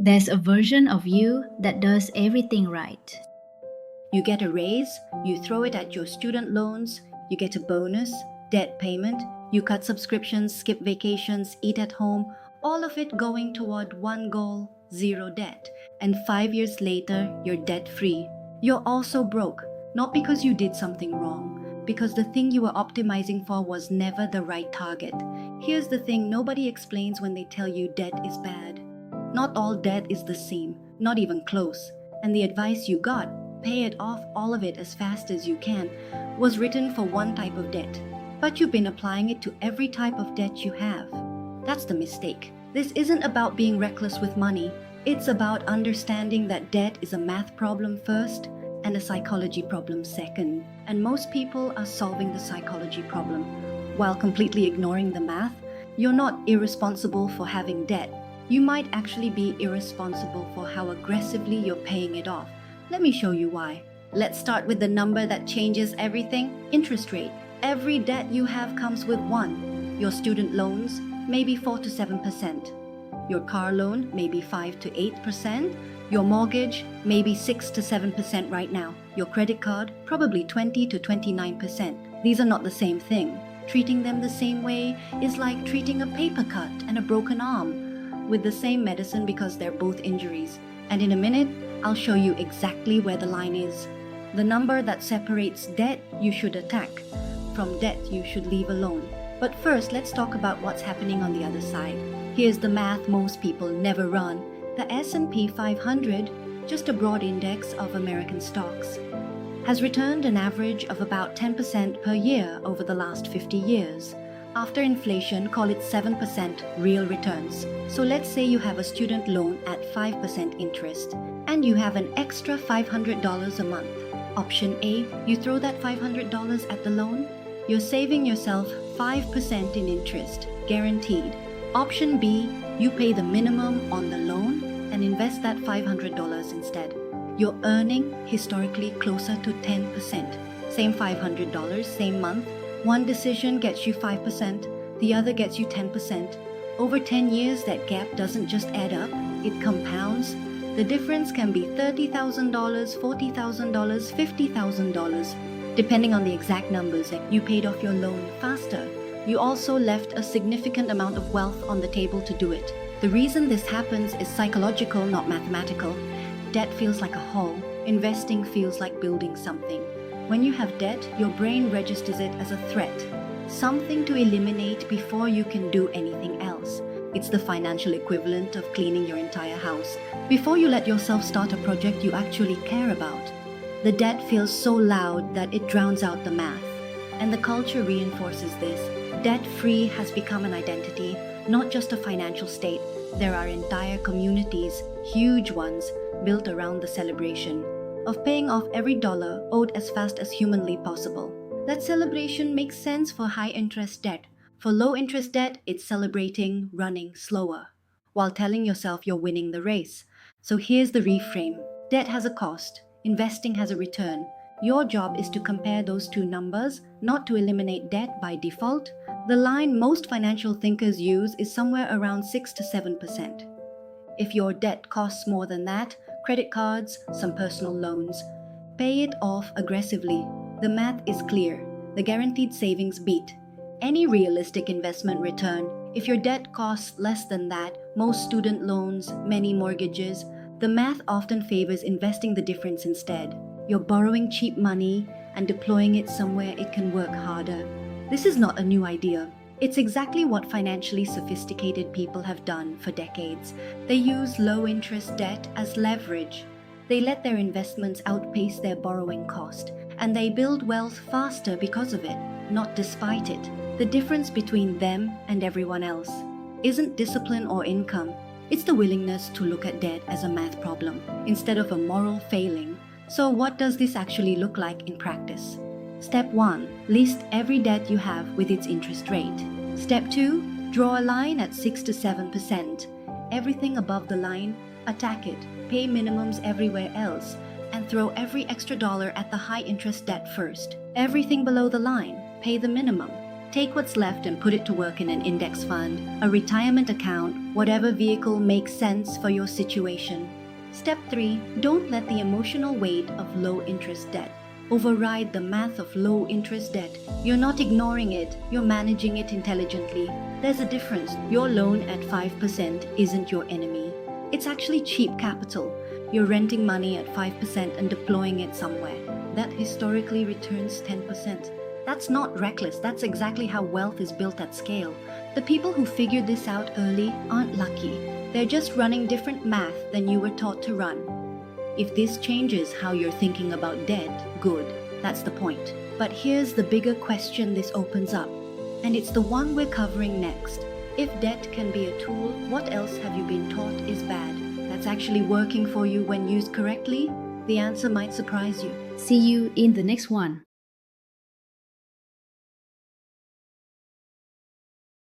There's a version of you that does everything right. You get a raise, you throw it at your student loans, you get a bonus, debt payment, you cut subscriptions, skip vacations, eat at home, all of it going toward one goal, zero debt. And 5 years later, you're debt free. You're also broke, not because you did something wrong, because the thing you were optimizing for was never the right target. Here's the thing nobody explains when they tell you debt is bad. Not all debt is the same, not even close. And the advice you got, pay it off all of it as fast as you can, was written for one type of debt. But you've been applying it to every type of debt you have. That's the mistake. This isn't about being reckless with money. It's about understanding that debt is a math problem first and a psychology problem second. And most people are solving the psychology problem. While completely ignoring the math, you're not irresponsible for having debt. You might actually be irresponsible for how aggressively you're paying it off. Let me show you why. Let's start with the number that changes everything: interest rate. Every debt you have comes with one. Your student loans, maybe 4 to 7%. Your car loan, maybe 5 to 8%. Your mortgage, maybe 6 to 7% right now. Your credit card, probably 20 to 29%. These are not the same thing. Treating them the same way is like treating a paper cut and a broken arm with the same medicine because they're both injuries. And in a minute, I'll show you exactly where the line is. The number that separates debt you should attack from debt you should leave alone. But first, let's talk about what's happening on the other side. Here's the math most people never run. The S&P 500, just a broad index of American stocks, has returned an average of about 10% per year over the last 50 years. After inflation, call it 7% real returns. So let's say you have a student loan at 5% interest and you have an extra $500 a month. Option A, you throw that $500 at the loan. You're saving yourself 5% in interest, guaranteed. Option B, you pay the minimum on the loan and invest that $500 instead. You're earning historically closer to 10%. Same $500, same month. One decision gets you 5%, the other gets you 10%. Over 10 years, that gap doesn't just add up, it compounds. The difference can be $30,000, $40,000, $50,000, depending on the exact numbers. You paid off your loan faster. You also left a significant amount of wealth on the table to do it. The reason this happens is psychological, not mathematical. Debt feels like a hole. Investing feels like building something. When you have debt, your brain registers it as a threat, something to eliminate before you can do anything else. It's the financial equivalent of cleaning your entire house before you let yourself start a project you actually care about. The debt feels so loud that it drowns out the math, and the culture reinforces this. Debt-free has become an identity, not just a financial state. There are entire communities, huge ones, built around the celebration of paying off every dollar owed as fast as humanly possible. That celebration makes sense for high-interest debt. For low-interest debt, it's celebrating running slower, while telling yourself you're winning the race. So here's the reframe. Debt has a cost, investing has a return. Your job is to compare those two numbers, not to eliminate debt by default. The line most financial thinkers use is somewhere around 6 to 7%. If your debt costs more than that, credit cards, some personal loans, pay it off aggressively. The math is clear. The guaranteed savings beat any realistic investment return. If your debt costs less than that, most student loans, many mortgages, the math often favors investing the difference instead. You're borrowing cheap money and deploying it somewhere it can work harder. This is not a new idea. It's exactly what financially sophisticated people have done for decades. They use low-interest debt as leverage. They let their investments outpace their borrowing cost, and they build wealth faster because of it, not despite it. The difference between them and everyone else isn't discipline or income. It's the willingness to look at debt as a math problem instead of a moral failing. So what does this actually look like in practice? Step 1. List every debt you have with its interest rate. Step 2. Draw a line at 6 to 7%. Everything above the line, attack it. Pay minimums everywhere else, and throw every extra dollar at the high-interest debt first. Everything below the line, pay the minimum. Take what's left and put it to work in an index fund, a retirement account, whatever vehicle makes sense for your situation. Step 3. Don't let the emotional weight of low interest debt override the math of low interest debt. You're not ignoring it, you're managing it intelligently. There's a difference. Your loan at 5% isn't your enemy. It's actually cheap capital. You're renting money at 5% and deploying it somewhere. That historically returns 10%. That's not reckless, that's exactly how wealth is built at scale. The people who figured this out early aren't lucky. They're just running different math than you were taught to run. If this changes how you're thinking about debt, good. That's the point. But here's the bigger question this opens up, and it's the one we're covering next. If debt can be a tool, what else have you been taught is bad, that's actually working for you when used correctly? The answer might surprise you. See you in the next one.